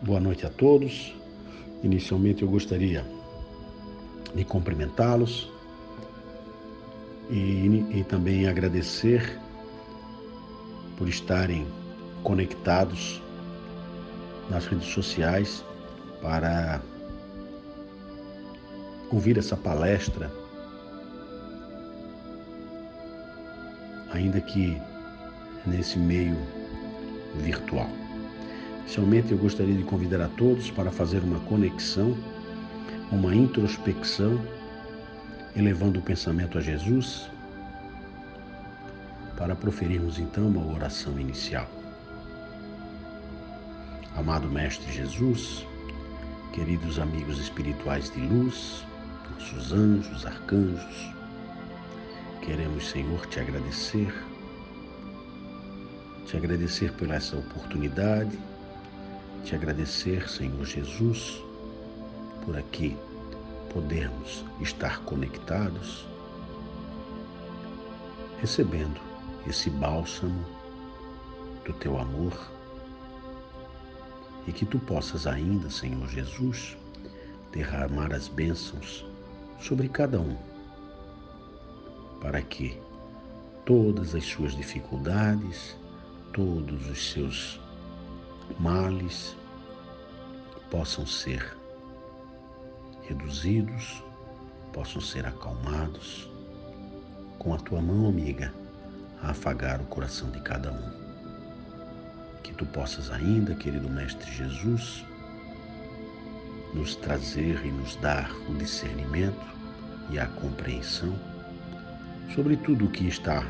Boa noite a todos. Inicialmente eu gostaria de cumprimentá-los e também agradecer por estarem conectados nas redes sociais para ouvir essa palestra, ainda que nesse meio virtual. Inicialmente eu gostaria de convidar a todos para fazer uma conexão, uma introspecção, elevando o pensamento a Jesus, para proferirmos então uma oração inicial. Amado Mestre Jesus, queridos amigos espirituais de luz, nossos anjos, arcanjos, queremos, Senhor, te agradecer por essa oportunidade, te agradecer, Senhor Jesus, por aqui podermos estar conectados, recebendo esse bálsamo do teu amor, e que tu possas ainda, Senhor Jesus, derramar as bênçãos sobre cada um, para que todas as suas dificuldades, todos os seus males possam ser reduzidos, possam ser acalmados, com a tua mão amiga a afagar o coração de cada um. Que tu possas ainda, querido Mestre Jesus, nos trazer e nos dar o discernimento e a compreensão sobre tudo o que está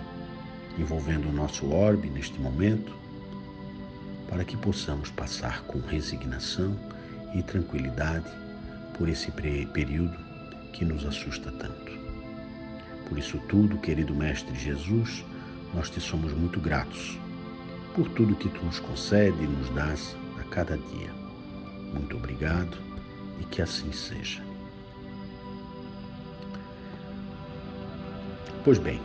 envolvendo o nosso orbe neste momento, para que possamos passar com resignação e tranquilidade por esse período que nos assusta tanto. Por isso tudo, querido Mestre Jesus, nós te somos muito gratos por tudo que tu nos concede e nos dás a cada dia. Muito obrigado e que assim seja. Pois bem,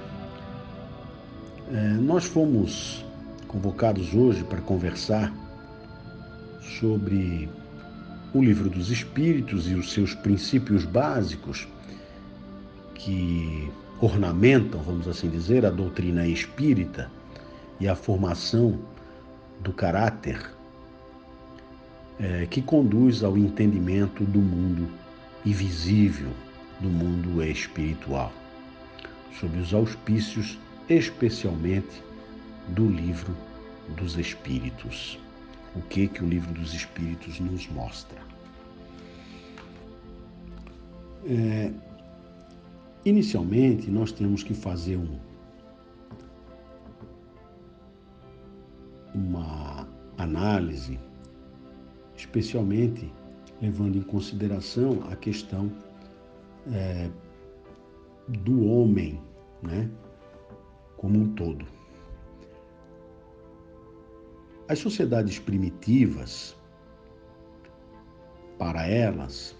nós fomos convocados hoje para conversar sobre o Livro dos Espíritos e os seus princípios básicos que ornamentam, vamos assim dizer, a doutrina espírita e a formação do caráter que conduz ao entendimento do mundo invisível, do mundo espiritual, sob os auspícios especialmente do Livro dos Espíritos. O que o Livro dos Espíritos nos mostra? Inicialmente, nós temos que fazer uma análise, especialmente levando em consideração a questão do homem, né, como um todo. As sociedades primitivas, para elas,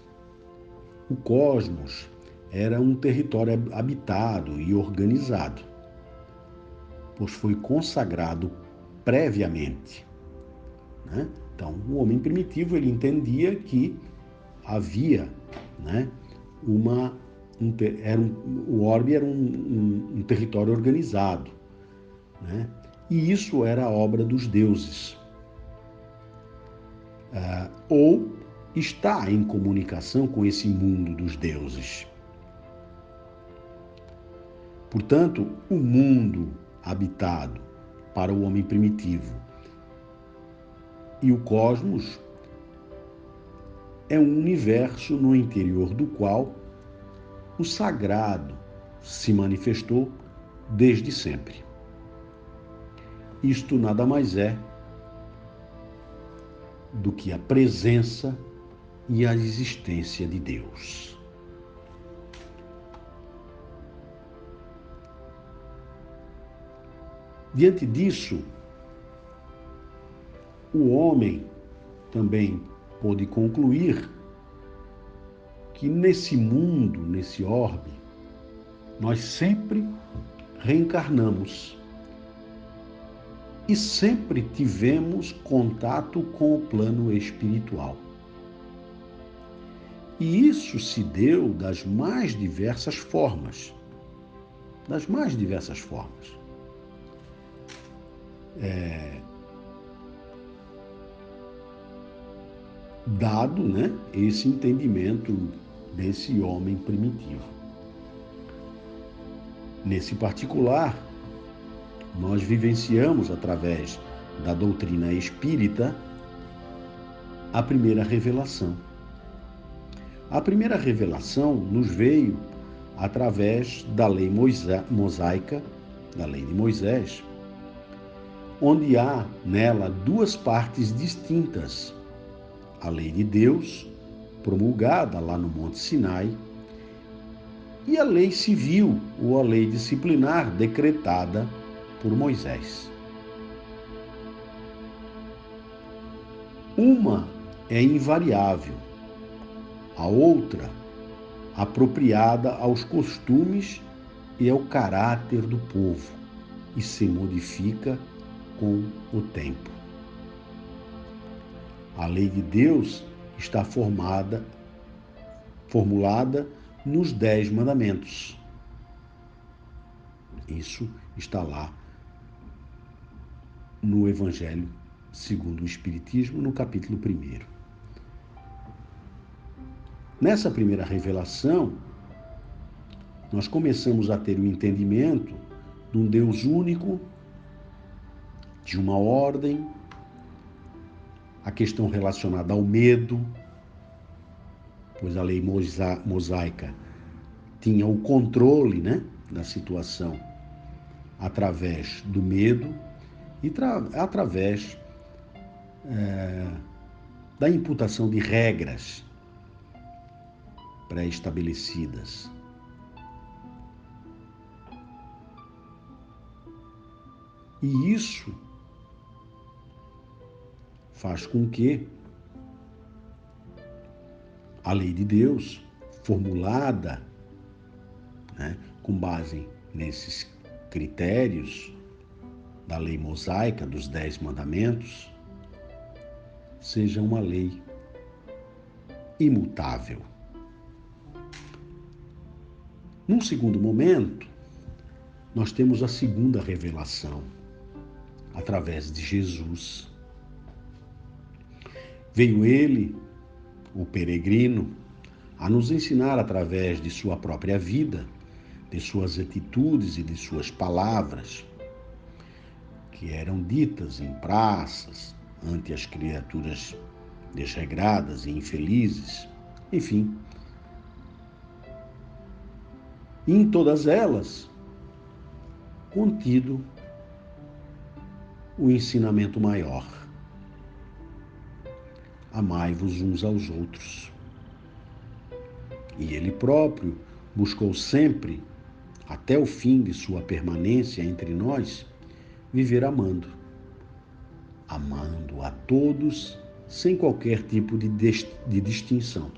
o cosmos era um território habitado e organizado, pois foi consagrado previamente, né? Então, o homem primitivo ele entendia que havia, né, o orbe era um território organizado, né? E isso era a obra dos deuses, ou está em comunicação com esse mundo dos deuses. Portanto, o mundo habitado para o homem primitivo e o cosmos é um universo no interior do qual o sagrado se manifestou desde sempre. Isto nada mais é do que a presença e a existência de Deus. Diante disso, o homem também pôde concluir que nesse mundo, nesse orbe, nós sempre reencarnamos e sempre tivemos contato com o plano espiritual. E isso se deu das mais diversas formas. Dado, né, esse entendimento desse homem primitivo. Nesse particular, nós vivenciamos, através da doutrina espírita, a primeira revelação. A primeira revelação nos veio através da lei mosaica, da lei de Moisés, onde há nela duas partes distintas: a lei de Deus, promulgada lá no Monte Sinai, e a lei civil, ou a lei disciplinar, decretada por Moisés. Uma é invariável, a outra apropriada aos costumes e ao caráter do povo, e se modifica com o tempo. A lei de Deus está formulada nos 10 mandamentos. Isso está lá no Evangelho segundo o Espiritismo, no capítulo 1. Nessa primeira revelação, nós começamos a ter o entendimento de um Deus único, de uma ordem, a questão relacionada ao medo, pois a lei mosaica tinha o controle, né, da situação através do medo e através da imputação de regras pré-estabelecidas. E isso faz com que a lei de Deus, formulada, né, com base nesses critérios da lei mosaica, dos 10 mandamentos, seja uma lei imutável. Num segundo momento, nós temos a segunda revelação, através de Jesus. Veio ele, o peregrino, a nos ensinar através de sua própria vida, de suas atitudes e de suas palavras, que eram ditas em praças, ante as criaturas desregradas e infelizes, enfim. E em todas elas, contido o ensinamento maior: amai-vos uns aos outros. E ele próprio buscou sempre, até o fim de sua permanência entre nós, viver amando a todos, sem qualquer tipo de distinção.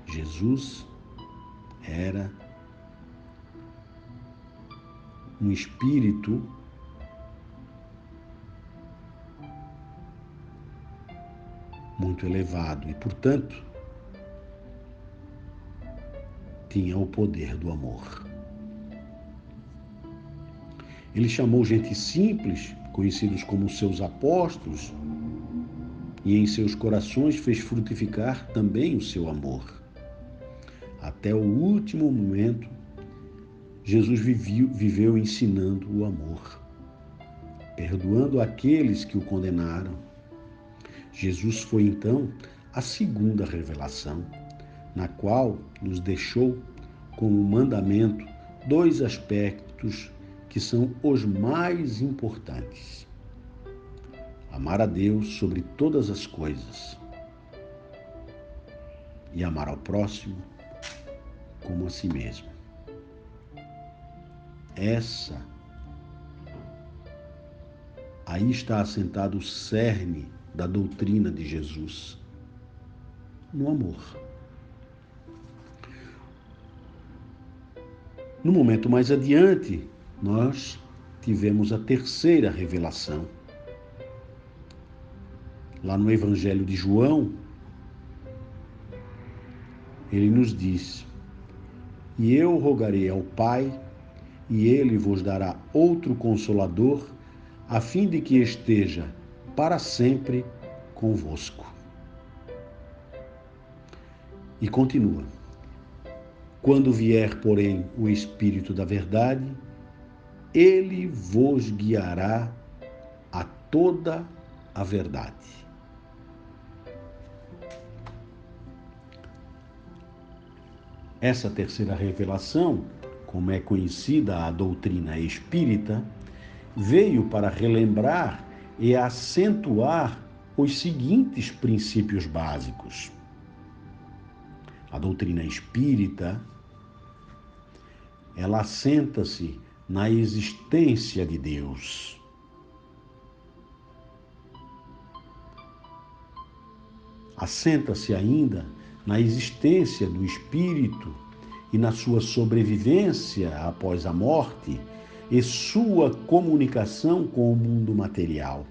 Jesus era um espírito muito elevado e, portanto, tinha o poder do amor. Ele chamou gente simples, conhecidos como seus apóstolos, e em seus corações fez frutificar também o seu amor. Até o último momento, Jesus viveu ensinando o amor, perdoando aqueles que o condenaram. Jesus foi, então, a segunda revelação, na qual nos deixou como mandamento 2 aspectos que são os mais importantes: amar a Deus sobre todas as coisas e amar ao próximo como a si mesmo. Aí está assentado o cerne da doutrina de Jesus, no amor. No momento mais adiante, nós tivemos a terceira revelação. Lá no Evangelho de João, ele nos diz: e eu rogarei ao Pai, e ele vos dará outro Consolador, a fim de que esteja para sempre convosco. E continua: quando vier, porém, o Espírito da verdade, ele vos guiará a toda a verdade. Essa terceira revelação, como é conhecida a doutrina espírita, veio para relembrar e acentuar os seguintes princípios básicos. A doutrina espírita, ela assenta-se na existência de Deus. Assenta-se ainda na existência do espírito e na sua sobrevivência após a morte e sua comunicação com o mundo material.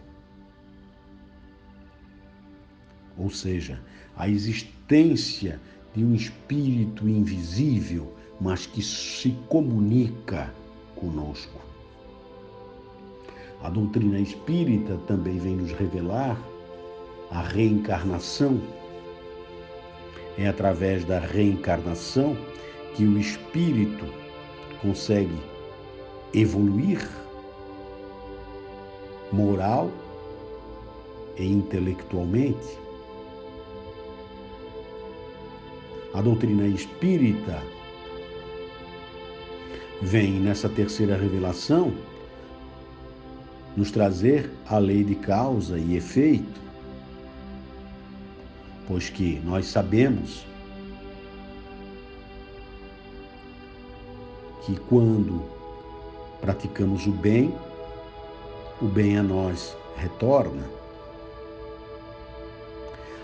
Ou seja, a existência de um espírito invisível, mas que se comunica conosco. A doutrina espírita também vem nos revelar a reencarnação. É através da reencarnação que o espírito consegue evoluir moral e intelectualmente. A doutrina espírita vem nessa terceira revelação nos trazer a lei de causa e efeito, pois que nós sabemos que quando praticamos o bem a nós retorna.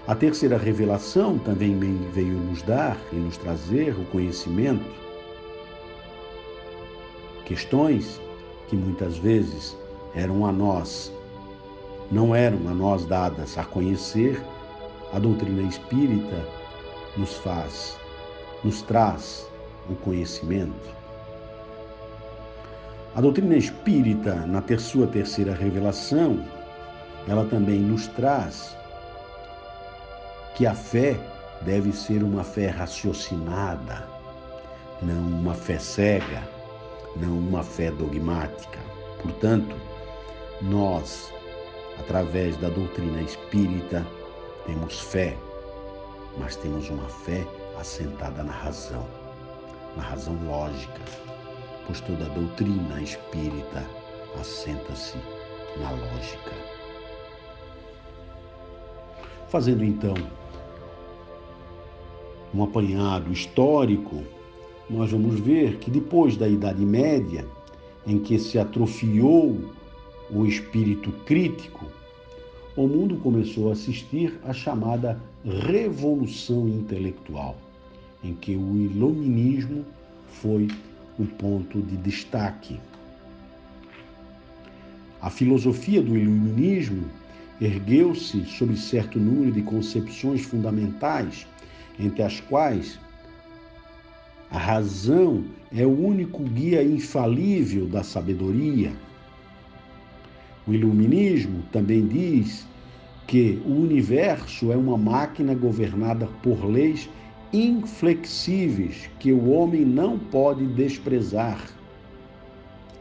A terceira revelação também veio nos dar e nos trazer o conhecimento, questões que muitas vezes não eram a nós dadas a conhecer. A doutrina espírita nos traz o conhecimento. A doutrina espírita, na sua terceira revelação, ela também nos traz que a fé deve ser uma fé raciocinada, não uma fé cega, não uma fé dogmática. Portanto, nós, através da doutrina espírita, temos fé, mas temos uma fé assentada na razão lógica, pois toda a doutrina espírita assenta-se na lógica. Fazendo então um apanhado histórico, nós vamos ver que depois da Idade Média, em que se atrofiou o espírito crítico, o mundo começou a assistir à chamada Revolução Intelectual, em que o iluminismo foi o ponto de destaque. A filosofia do iluminismo ergueu-se sobre certo número de concepções fundamentais, entre as quais a razão é o único guia infalível da sabedoria. O iluminismo também diz que o universo é uma máquina governada por leis inflexíveis que o homem não pode desprezar.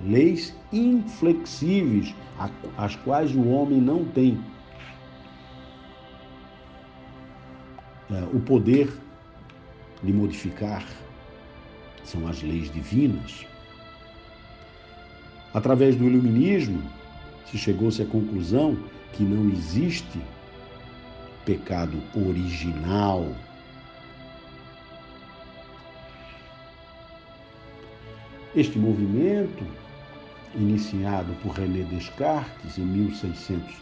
Leis inflexíveis, as quais o homem não tem o poder de modificar. São as leis divinas. Através do iluminismo, chegou-se à conclusão que não existe pecado original. Este movimento, iniciado por René Descartes em 1600,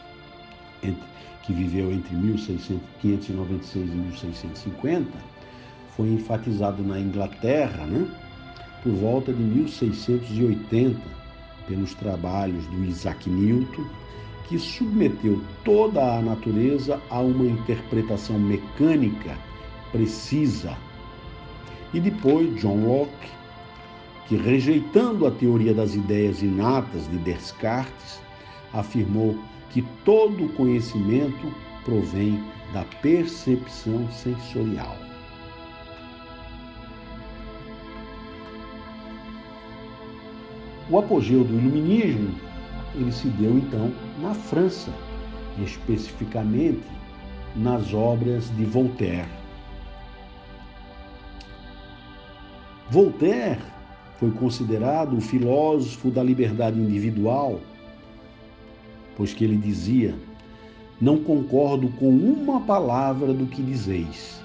que viveu entre 1596 e 1650, foi enfatizado na Inglaterra, por volta de 1680, pelos trabalhos do Isaac Newton, que submeteu toda a natureza a uma interpretação mecânica precisa. E depois John Locke, que, rejeitando a teoria das ideias inatas de Descartes, afirmou que todo conhecimento provém da percepção sensorial. O apogeu do iluminismo, ele se deu então na França, especificamente nas obras de Voltaire. Voltaire foi considerado o filósofo da liberdade individual, pois que ele dizia: não concordo com uma palavra do que dizeis,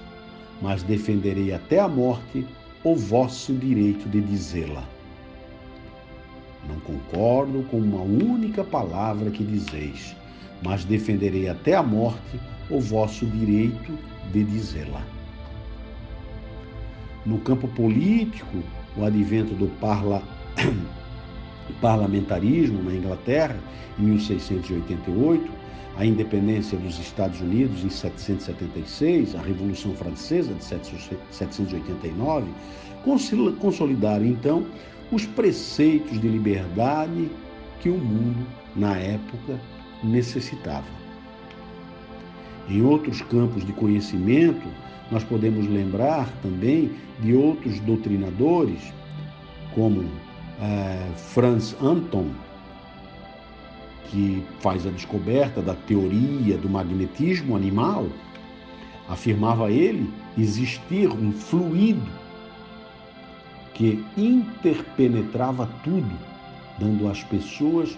mas defenderei até a morte o vosso direito de dizê-la. Não concordo com uma única palavra que dizeis, mas defenderei até a morte o vosso direito de dizê-la. No campo político, o advento do parlamentarismo na Inglaterra, em 1688, a independência dos Estados Unidos em 776, a Revolução Francesa de 1789, consolidaram então os preceitos de liberdade que o mundo, na época, necessitava. Em outros campos de conhecimento, nós podemos lembrar também de outros doutrinadores, como Franz Anton, que faz a descoberta da teoria do magnetismo animal. Afirmava ele existir um fluido que interpenetrava tudo, dando às pessoas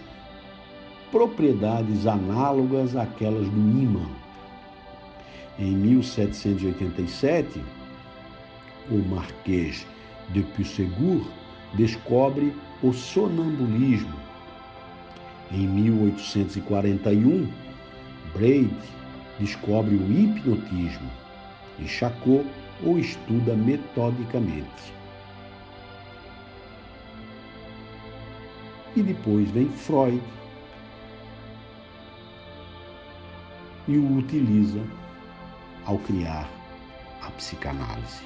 propriedades análogas àquelas do ímã. Em 1787, o Marquês de Puységur descobre o sonambulismo. Em 1841, Braid descobre o hipnotismo e Charcot o estuda metodicamente. E depois vem Freud e o utiliza ao criar a psicanálise.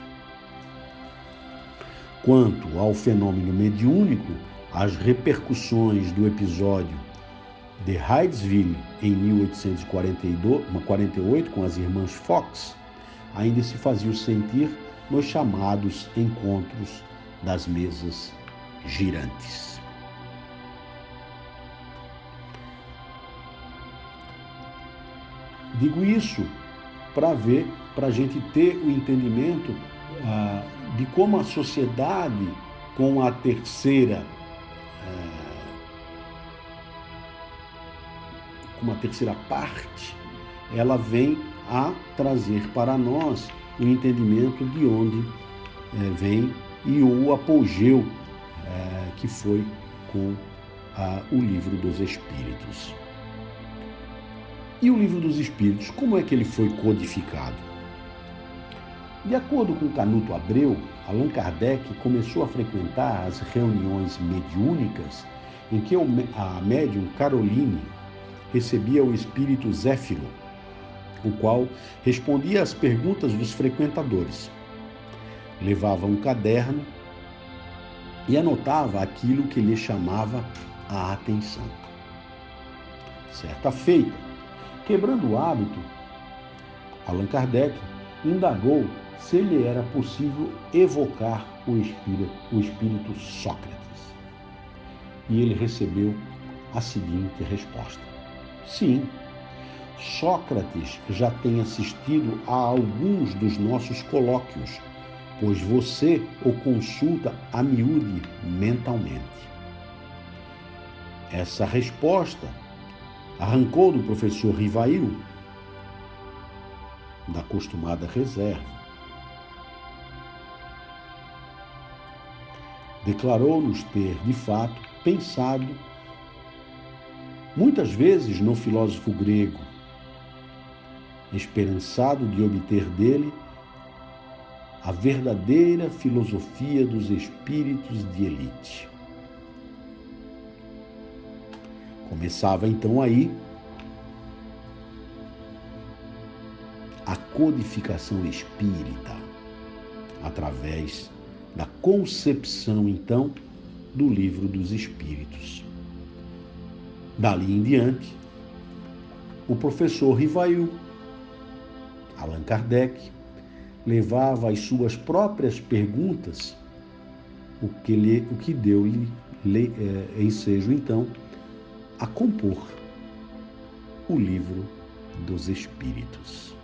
Quanto ao fenômeno mediúnico, as repercussões do episódio de Hydesville em 1848 com as irmãs Fox ainda se faziam sentir nos chamados encontros das mesas girantes. Digo isso para a gente ter o entendimento de como a sociedade, com a terceira parte, ela vem a trazer para nós o entendimento de onde vem e o apogeu que foi com o Livro dos Espíritos. E o Livro dos Espíritos, como é que ele foi codificado? De acordo com Canuto Abreu, Allan Kardec começou a frequentar as reuniões mediúnicas em que a médium Caroline recebia o espírito Zéfiro, o qual respondia às perguntas dos frequentadores. Levava um caderno e anotava aquilo que lhe chamava a atenção. Certa feita, quebrando o hábito, Allan Kardec indagou se lhe era possível evocar o espírito Sócrates. E ele recebeu a seguinte resposta: sim, Sócrates já tem assistido a alguns dos nossos colóquios, pois você o consulta a miúde mentalmente. Essa resposta arrancou do professor Rivail da acostumada reserva. Declarou-nos ter, de fato, pensado muitas vezes no filósofo grego, esperançado de obter dele a verdadeira filosofia dos espíritos de elite. Começava então aí a codificação espírita, através da concepção então do Livro dos Espíritos. Dali em diante, o professor Rivail, Allan Kardec, levava as suas próprias perguntas, o que deu-lhe ensejo então a compor o Livro dos Espíritos.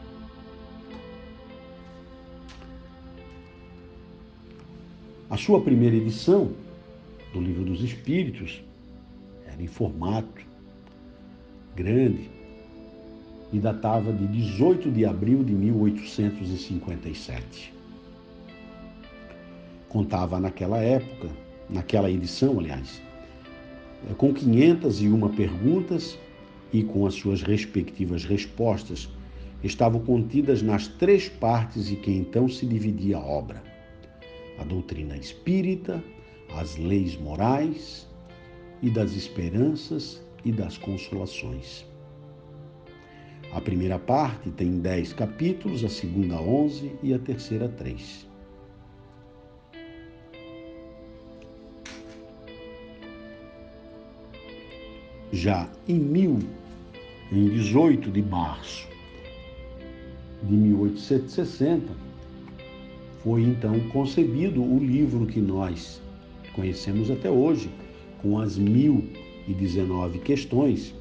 A sua primeira edição do Livro dos Espíritos era em formato grande e datava de 18 de abril de 1857. Contava naquela edição, com 501 perguntas e com as suas respectivas respostas, estavam contidas nas 3 partes em que então se dividia a obra: a doutrina espírita, as leis morais e das esperanças e das consolações. A primeira parte tem 10 capítulos, a segunda 11 e a terceira 3. Já em 18 de março de 1860, foi então concebido o livro que nós conhecemos até hoje, com as 1019 questões.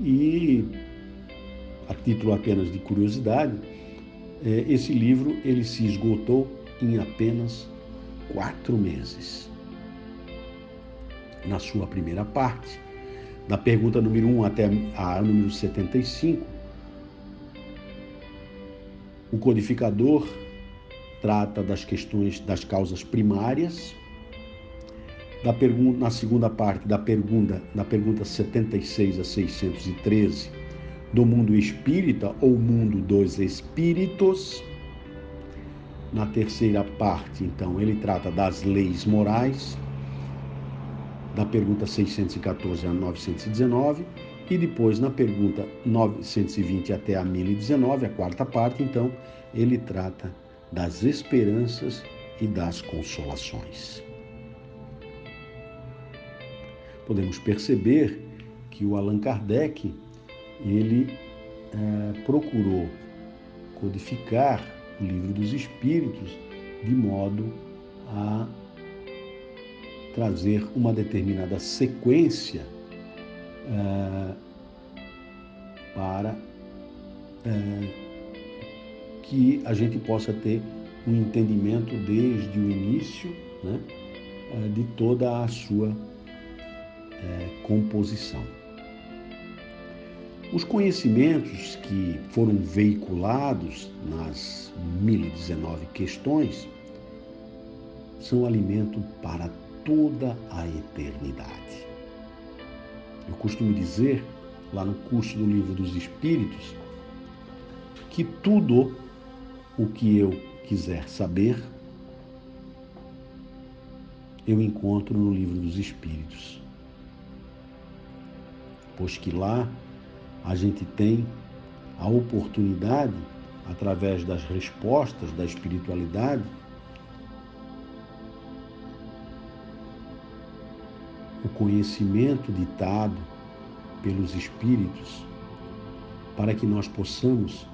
E, a título apenas de curiosidade, esse livro ele se esgotou em apenas 4 meses. Na sua primeira parte, da pergunta número 1 até a número 75, o codificador trata das questões das causas primárias. Na segunda parte da pergunta 76 a 613, do mundo espírita ou mundo dos espíritos. Na terceira parte, então, ele trata das leis morais, da pergunta 614 a 919, e depois na pergunta 920 até a 1019, a quarta parte, então, ele trata das esperanças e das consolações. Podemos perceber que o Allan Kardec, ele procurou codificar o Livro dos Espíritos de modo a trazer uma determinada sequência para que a gente possa ter um entendimento desde o início, né, de toda a sua composição. Os conhecimentos que foram veiculados nas 1019 questões são alimento para toda a eternidade. Eu costumo dizer, lá no curso do Livro dos Espíritos, que tudo o que eu quiser saber, eu encontro no Livro dos Espíritos. Pois que lá a gente tem a oportunidade, através das respostas da espiritualidade, o conhecimento ditado pelos Espíritos, para que nós possamos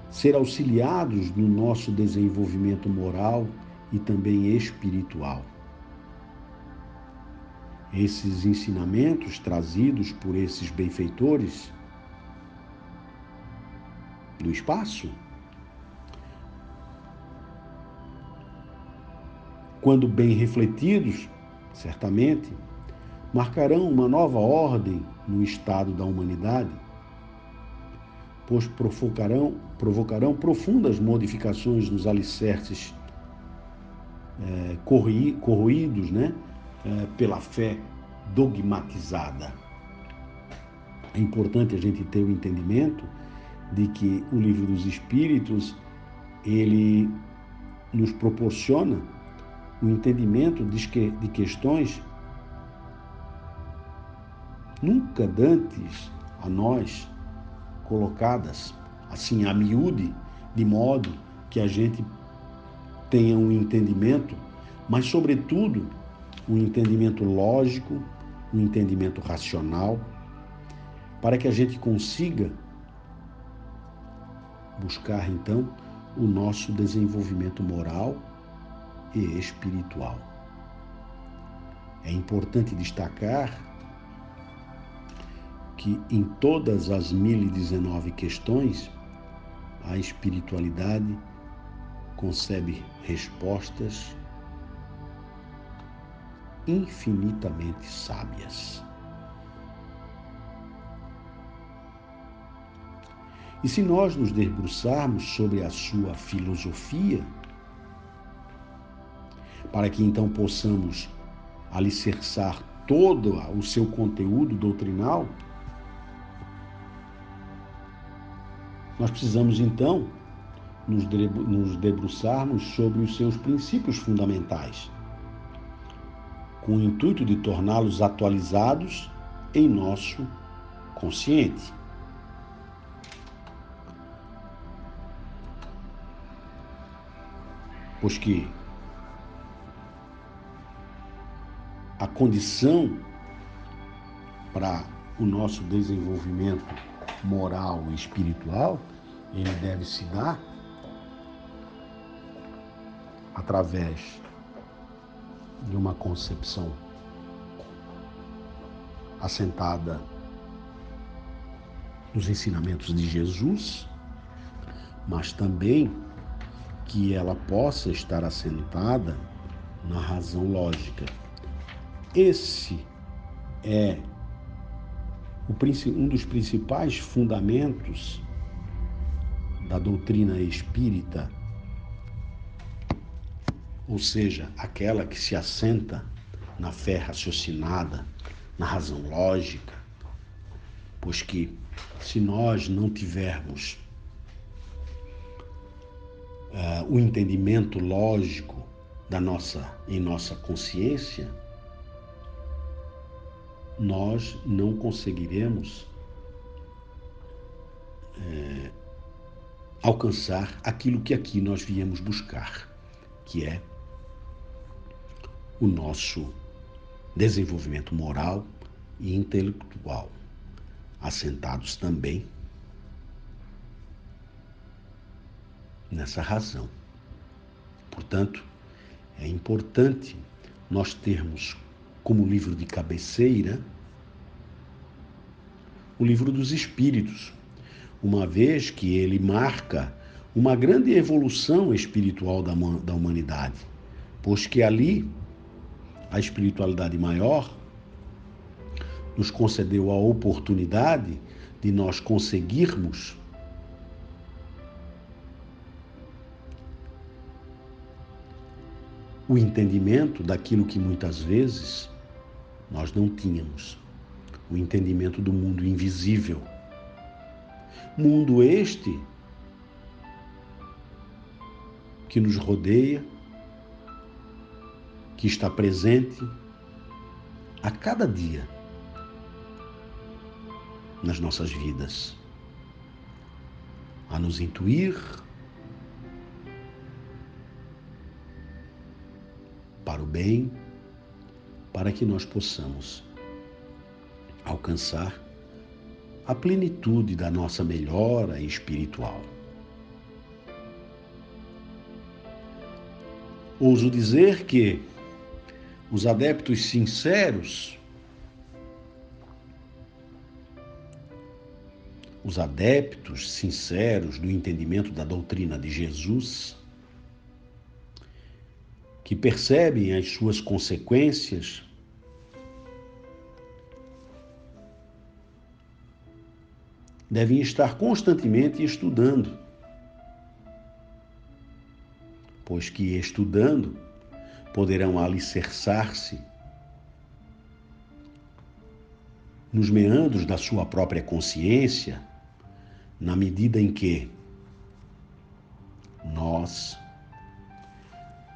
ser auxiliados no nosso desenvolvimento moral e também espiritual. Esses ensinamentos trazidos por esses benfeitores do espaço, quando bem refletidos, certamente, marcarão uma nova ordem no estado da humanidade, pois provocarão profundas modificações nos alicerces corroídos, né, pela fé dogmatizada. É importante a gente ter o entendimento de que o Livro dos Espíritos, ele nos proporciona o entendimento de questões nunca dantes a nós colocadas assim a miúde, de modo que a gente tenha um entendimento, mas sobretudo um entendimento lógico, um entendimento racional, para que a gente consiga buscar então o nosso desenvolvimento moral e espiritual. É importante destacar que em todas as 1019 questões, a espiritualidade concebe respostas infinitamente sábias. E se nós nos debruçarmos sobre a sua filosofia, para que então possamos alicerçar todo o seu conteúdo doutrinal, nós precisamos então nos debruçarmos sobre os seus princípios fundamentais, com o intuito de torná-los atualizados em nosso consciente. Pois que a condição para o nosso desenvolvimento moral e espiritual, ele deve se dar através de uma concepção assentada nos ensinamentos de Jesus, mas também que ela possa estar assentada na razão lógica. Esse é um dos principais fundamentos da doutrina espírita, ou seja, aquela que se assenta na fé raciocinada, na razão lógica, pois que se nós não tivermos o entendimento lógico em nossa consciência, nós não conseguiremos alcançar aquilo que aqui nós viemos buscar, que é o nosso desenvolvimento moral e intelectual, assentados também nessa razão. Portanto, é importante nós termos como livro de cabeceira o Livro dos Espíritos, uma vez que ele marca uma grande evolução espiritual da humanidade, pois que ali a espiritualidade maior nos concedeu a oportunidade de nós conseguirmos o entendimento daquilo que muitas vezes nós não tínhamos, o entendimento do mundo invisível. Mundo este que nos rodeia, que está presente a cada dia nas nossas vidas, a nos intuir para o bem, para que nós possamos alcançar a plenitude da nossa melhora espiritual. Ouso dizer que os adeptos sinceros, do entendimento da doutrina de Jesus, que percebem as suas consequências, devem estar constantemente estudando, pois que estudando poderão alicerçar-se nos meandros da sua própria consciência, na medida em que nós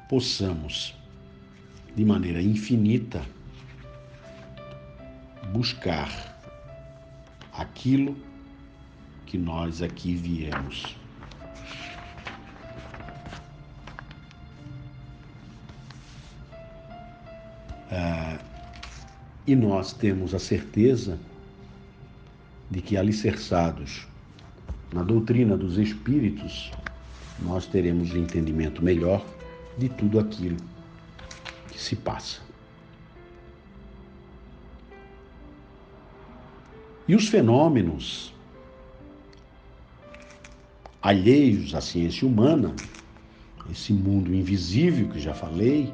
possamos, de maneira infinita, buscar aquilo que nós aqui viemos. E nós temos a certeza de que, alicerçados na doutrina dos Espíritos, nós teremos um entendimento melhor de tudo aquilo que se passa. E os fenômenos alheios à ciência humana, esse mundo invisível que já falei,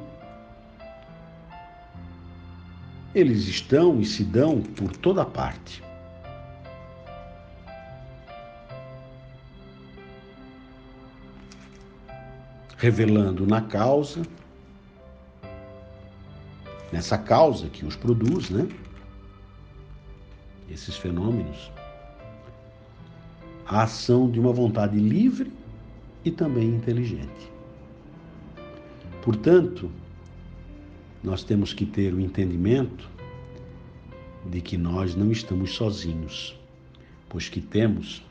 eles estão e se dão por toda parte. Revelando nessa causa que os produz, né? Esses fenômenos, a ação de uma vontade livre e também inteligente. Portanto, nós temos que ter o entendimento de que nós não estamos sozinhos, pois que temos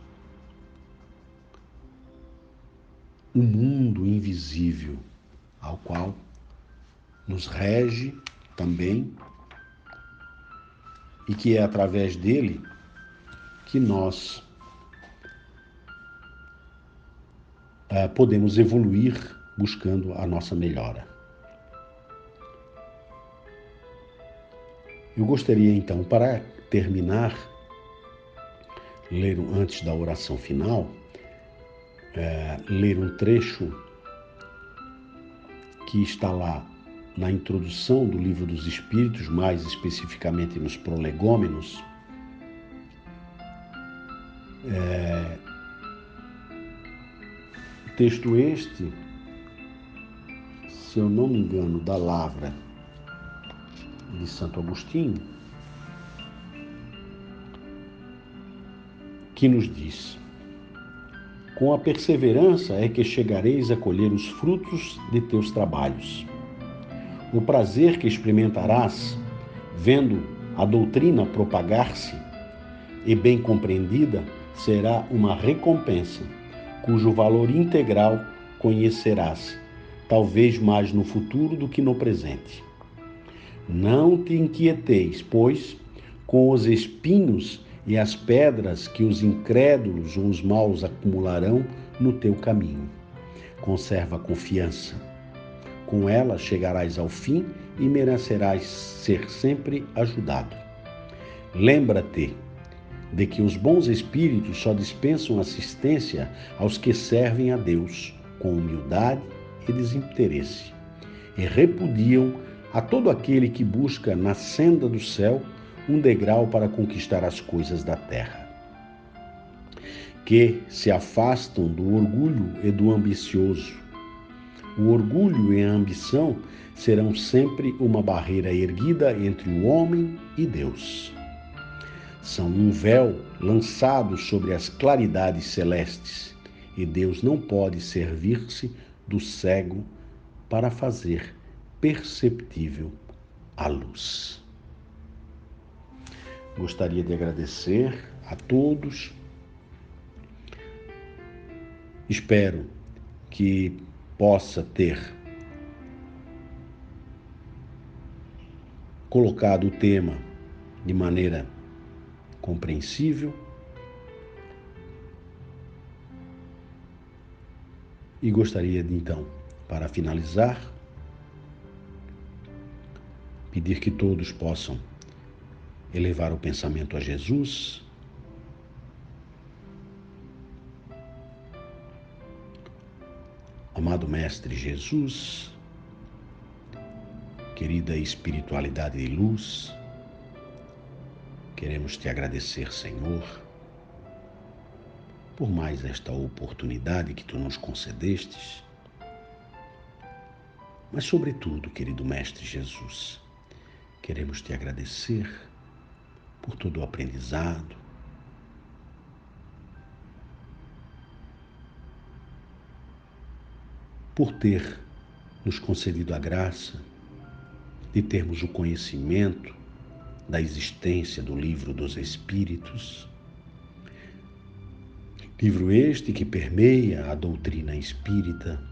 um mundo invisível ao qual nos rege também, e que é através dele que nós podemos evoluir buscando a nossa melhora. Eu gostaria então, para terminar, antes da oração final, ler um trecho que está lá na introdução do Livro dos Espíritos, mais especificamente nos prolegômenos, texto este, se eu não me engano, da Lavra de Santo Agostinho, que nos diz: com a perseverança é que chegareis a colher os frutos de teus trabalhos. O prazer que experimentarás, vendo a doutrina propagar-se e bem compreendida, será uma recompensa, cujo valor integral conhecerás, talvez mais no futuro do que no presente. Não te inquieteis, pois, com os espinhos e as pedras que os incrédulos ou os maus acumularão no teu caminho. Conserva a confiança. Com ela chegarás ao fim e merecerás ser sempre ajudado. Lembra-te de que os bons espíritos só dispensam assistência aos que servem a Deus com humildade e desinteresse, e repudiam a todo aquele que busca na senda do céu um degrau para conquistar as coisas da terra. Que se afastam do orgulho e do ambicioso. O orgulho e a ambição serão sempre uma barreira erguida entre o homem e Deus. São um véu lançado sobre as claridades celestes, e Deus não pode servir-se do cego para fazer perceptível a luz. Gostaria de agradecer a todos. Espero que possa ter colocado o tema de maneira compreensível e gostaria de, então, para finalizar, pedir que todos possam elevar o pensamento a Jesus, amado Mestre Jesus, querida espiritualidade de luz, queremos te agradecer, Senhor, por mais esta oportunidade que tu nos concedestes, mas sobretudo, querido Mestre Jesus, queremos te agradecer por todo o aprendizado, por ter nos concedido a graça de termos o conhecimento da existência do Livro dos Espíritos, Livro este que permeia a doutrina espírita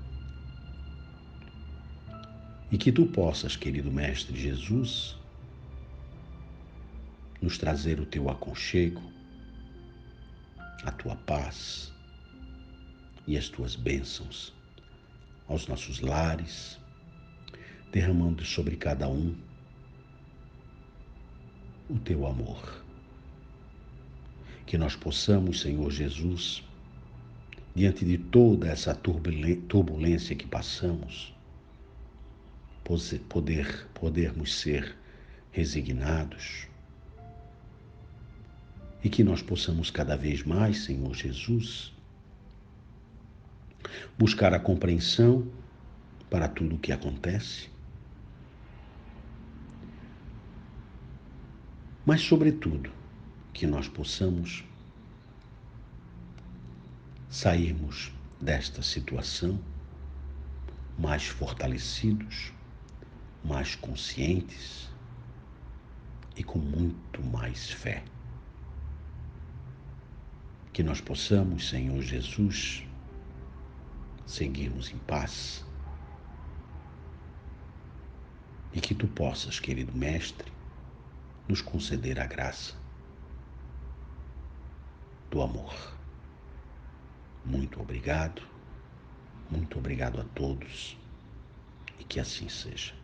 e que tu possas, querido Mestre Jesus, nos trazer o teu aconchego, a tua paz e as tuas bênçãos aos nossos lares, derramando sobre cada um o teu amor. Que nós possamos, Senhor Jesus, diante de toda essa turbulência que passamos, podermos ser resignados e que nós possamos cada vez mais, Senhor Jesus, buscar a compreensão para tudo o que acontece, mas sobretudo que nós possamos sairmos desta situação mais fortalecidos, mais conscientes e com muito mais fé. Que nós possamos, Senhor Jesus, seguirmos em paz e que tu possas, querido Mestre, nos conceder a graça do amor. Muito obrigado a todos e que assim seja.